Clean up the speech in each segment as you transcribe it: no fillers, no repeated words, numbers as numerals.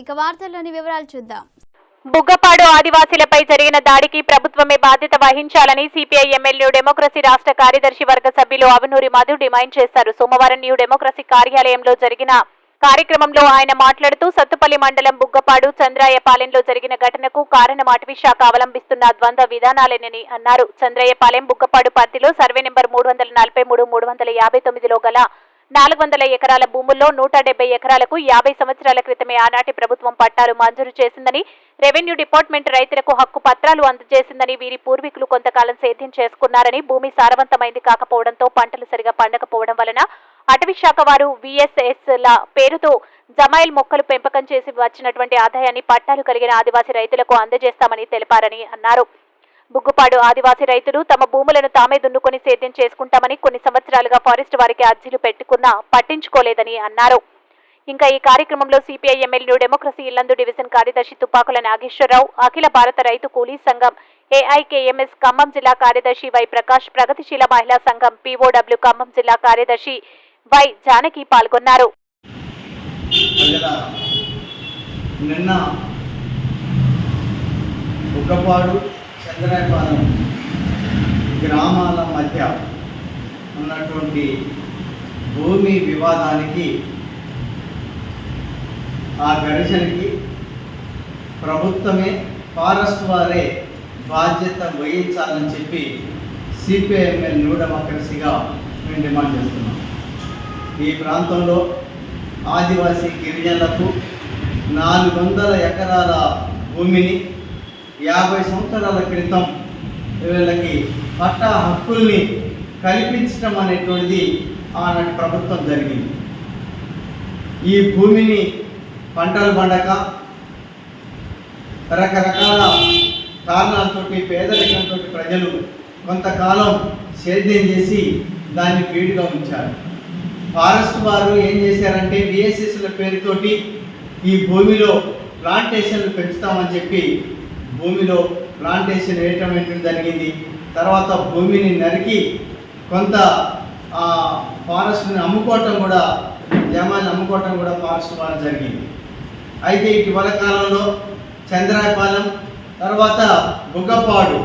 ఇక వార్తల్లోని వివరాలు చూద్దాం. బుగ్గపాడు ఆదివాసీలపై జరిగిన దాడికి ప్రభుత్వమే బాధ్యత వహించాలని సిపిఐ ఎమ్మెల్యే డెమోక్రసీ రాష్ట్ర కార్యదర్శి వర్గ సభ్యులు అవనూరి మధు డిమాండ్ చేశారు. సోమవారం న్యూ డెమోక్రసీ కార్యాలయంలో జరిగిన కార్యక్రమంలో ఆయన మాట్లాడుతూ సత్తుపల్లి మండలం బుగ్గపాడు చంద్రాయపాలెంలో జరిగిన ఘటనకు కారణం అటవీ శాఖ అవలంబిస్తున్న ద్వంద్వ విధానాలేనని అన్నారు. చంద్రాయపాలెం బుగ్గపాడు పరిధిలో సర్వే నెంబర్ 343, 359లో గల 400 ఎకరాల భూముల్లో 170 ఎకరాలకు 50 సంవత్సరాల క్రితమే ఆనాటి ప్రభుత్వం పట్టాలు మంజూరు చేసిందని, రెవెన్యూ డిపార్ట్మెంట్ రైతులకు హక్కు పత్రాలు అందజేసిందని, వీరి పూర్వీకులు కొంతకాలం సేద్యం చేసుకున్నారని, భూమి సారవంతమైంది కాకపోవడంతో పంటలు సరిగా పండకపోవడం వలన అటవీ శాఖ వారు VSS ల పేరుతో జమాయిల్ మొక్కలు పెంపకం చేసి వచ్చినటువంటి ఆదాయాన్ని పట్టాలు కలిగిన ఆదివాసీ రైతులకు అందజేస్తామని తెలిపారని అన్నారు. బుగ్గుపాడు ఆదివాసీ రైతులు తమ భూములను తామే దున్నుకొని సేద్యం చేసుకుంటామని, కొన్ని సంవత్సరాలుగా ఫారెస్ట్ వారికి అర్జీలు పెట్టుకున్నా పట్టించుకోలేదని అన్నారు. ఇంకా ఈ కార్యక్రమంలో CPI MLA democracy Yellandu division కార్యదర్శి తుపాకుల నాగేశ్వరరావు, అఖిల భారత రైతు కూలీ సంఘం AIKMS ఖమ్మం జిల్లా కార్యదర్శి వై ప్రకాష్, ప్రగతిశీల మహిళా సంఘం POW ఖమ్మం జిల్లా కార్యదర్శి వై జానకి పాల్గొన్నారు. నిన్న బుగ్గపాడు చంద్రాయపాలెం గ్రామాల మధ్య ఉన్నటువంటి భూమి వివాదానికి, ఆ ఘర్షణకి ప్రభుత్వమే, ఫారెస్ట్ వారే బాధ్యత వహించాలని చెప్పి సిపిఐఎంఎల్ న్యూ డెమోక్రసీగా మేము డిమాండ్ చేస్తున్నాం. ఈ ప్రాంతంలో ఆదివాసీ గిరిజనులకు 400 ఎకరాల భూమిని 50 సంవత్సరాల క్రితం వీళ్ళకి పట్టా హక్కుల్ని కల్పించడం అనేటువంటిది ఆనాటి ప్రభుత్వం జరిగింది. ఈ భూమిని పంటలు పండక రకరకాల కారణాలతోటి, పేదరికంతో ప్రజలు కొంతకాలం సేద్యం చేసి దాన్ని పీడుగా ఉంచారు. ఫారెస్ట్ వారు ఏం చేశారంటే VSSల పేరుతోటి ఈ భూమిలో ప్లాంటేషన్లు పెంచుతామని చెప్పి భూమిలో ప్లాంటేషన్ వేయటం జరిగింది. తర్వాత భూమిని నరికి కొంత ఫారెస్ట్ని అమ్ముకోవటం కూడా, జమాన్ని అమ్ముకోవటం కూడా ఫారెస్ట్ వారు జరిగింది. అయితే ఇటీవల కాలంలో చంద్రాయపాలెం తర్వాత బుగ్గపాడు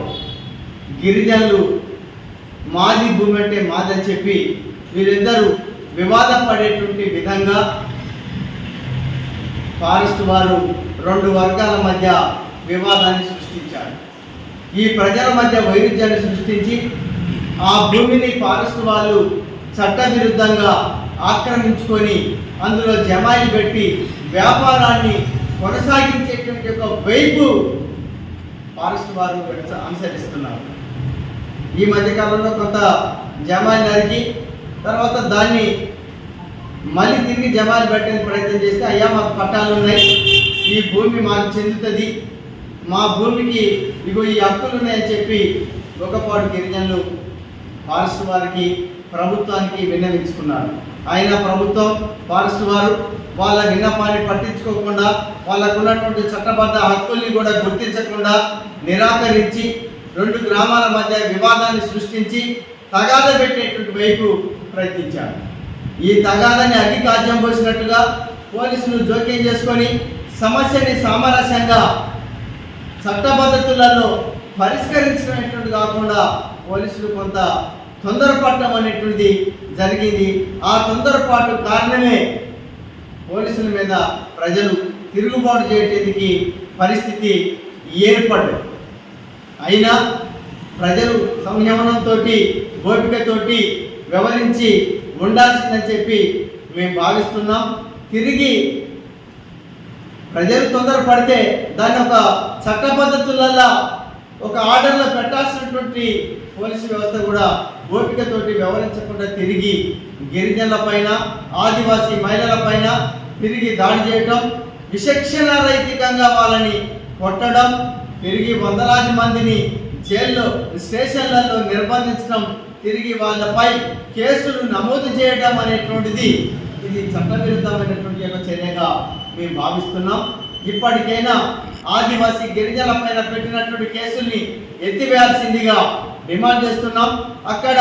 గిరిజనులు మాది భూమి అంటే మాదని చెప్పి వీరిద్దరూ వివాదం పడేటువంటి విధంగా ఫారెస్ట్ వారు 2 వర్గాల మధ్య వివాదాన్ని సృష్టించారు. ఈ ప్రజల మధ్య వైరుధ్యాన్ని సృష్టించి ఆ భూమిని ఫారెస్ట్ వాళ్ళు చట్టవిరుద్ధంగా ఆక్రమించుకొని అందులో జమాయిలు పెట్టి వ్యాపారాన్ని కొనసాగించేటువంటి ఒక వైపు ఫారెస్ట్ వారు అనుసరిస్తున్నారు. ఈ మధ్యకాలంలో కొంత జమాయిలు నరికి తర్వాత దాన్ని మళ్ళీ తిరిగి జమాయిలు పెట్టడానికి ప్రయత్నం చేస్తే, అయ్యా మాకు పట్టాలు ఉన్నాయి, ఈ భూమి మాకు చెందుతుంది, మా భూమికి ఇగో ఈ హక్కులు ఉన్నాయని చెప్పి బుగ్గపాడు గిరిజనులు ఫారెస్ట్ వారికి, ప్రభుత్వానికి విన్నవించుకున్నారు. అయినా ప్రభుత్వం, ఫారెస్ట్ వారు వాళ్ళ విన్నపాన్ని పట్టించుకోకుండా, వాళ్ళకు ఉన్నటువంటి చట్టబద్ధ హక్కుల్ని కూడా గుర్తించకుండా నిరాకరించి 2 గ్రామాల మధ్య వివాదాన్ని సృష్టించి తగాద పెట్టేటువంటి వైపు ప్రయత్నించారు. ఈ తగాదని అగ్గికాజ్యం పోసినట్టుగా పోలీసులు జోక్యం చేసుకొని సమస్యని సామరస్యంగా చట్టబద్ధతులలో పరిష్కరించినటువంటి కాకుండా పోలీసులు కొంత తొందరపడటం అనేటువంటిది జరిగింది. ఆ తొందరపాటు కారణమే పోలీసుల మీద ప్రజలు తిరుగుబాటు చేయడానికి పరిస్థితి ఏర్పడ్డది. అయినా ప్రజలు సంయమనంతో, ఓపికతోటి వ్యవహరించి ఉండాల్సిందని చెప్పి మేము భావిస్తున్నాం. తిరిగి ప్రజలు తొందరపడితే దాన్ని ఒక చట్ట పద్ధతులలో ఒక ఆర్డర్లో పెట్టాల్సినటువంటి పోలీసు వ్యవస్థ కూడా ఓపికతోటి వ్యవహరించకుండా తిరిగి గిరిజనుల పైన, ఆదివాసీ మహిళల పైన తిరిగి దాడి చేయటం, విచక్షణ రహితంగా వాళ్ళని కొట్టడం, తిరిగి వందలాది మందిని జైల్లో, స్టేషన్లలో నిర్బంధించడం, తిరిగి వాళ్ళపై కేసులు నమోదు చేయడం అనేటువంటిది ఇది చట్టవిరుద్ధమైనటువంటి ఒక చర్యగా మేము భావిస్తున్నాం. ఇప్పటికైనా ఆదివాసీ గిరిజనుల పైన పెట్టినటువంటి కేసుల్ని ఎత్తివేయాల్సిందిగా డిమాండ్ చేస్తున్నాం. అక్కడ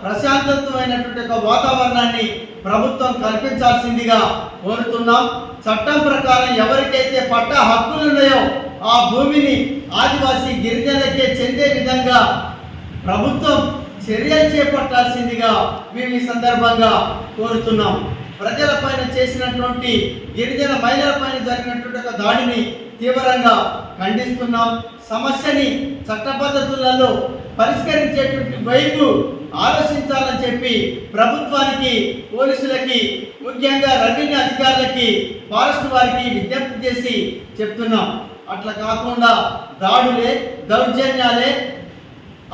ప్రశాంతమైనటువంటి ఒక వాతావరణాన్ని ప్రభుత్వం కల్పించాల్సిందిగా కోరుతున్నాం. చట్టం ప్రకారం ఎవరికైతే పట్టా హక్కులు ఉన్నాయో ఆ భూమిని ఆదివాసీ గిరిజనులకే చెందే విధంగా ప్రభుత్వం చర్యలు చేపట్టాల్సిందిగా మేము ఈ సందర్భంగా కోరుతున్నాం. ప్రజలపైన చేసినటువంటి గిరిజన మహిళలపైన జరిగినటువంటి ఒక దాడిని తీవ్రంగా ఖండిస్తున్నాం. సమస్యని చట్ట పద్ధతులలో పరిష్కరించేటువంటి వైపు ఆలోచించాలని చెప్పి ప్రభుత్వానికి, పోలీసులకి, ముఖ్యంగా రెవెన్యూ అధికారులకి, ఫారెస్ట్ వారికి విజ్ఞప్తి చేసి చెప్తున్నాం. అట్లా కాకుండా దాడులే, దౌర్జన్యాలే,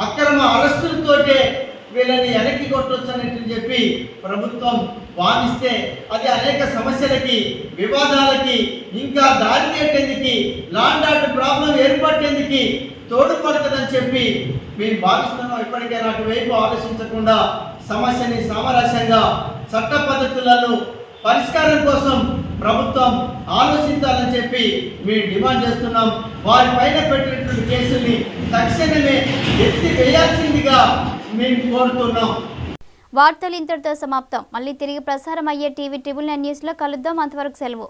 అక్రమ అరెస్టులతోటే వీళ్ళని వెనక్కి కొట్టొచ్చని చెప్పి ప్రభుత్వం భావిస్తే అది అనేక సమస్యలకి, వివాదాలకి, ఇంకా దారి తీయటందుకు, లాండ్ ఆర్డర్ ప్రాబ్లం ఏర్పడేందుకు తోడ్పడుతుందని చెప్పి మేము భావిస్తున్నాం. ఇప్పటికైనా అటువైపు ఆలోచించకుండా సమస్యని సామరస్యంగా చట్ట పద్ధతులలో పరిష్కారం కోసం ప్రభుత్వం ఆలోచించాలని చెప్పి మేము డిమాండ్ చేస్తున్నాం. వారిపైన పెట్టినటువంటి కేసుల్ని తక్షణమే ఎత్తి వేయాల్సిందిగా మేము కోరుతున్నాం. వార్తలు ఇంతటితో సమాప్తం. మళ్ళీ తిరిగి ప్రసారం అయ్యే టీవీ 999 న్యూస్లో కలుద్దాం. అంతవరకు సెలవు.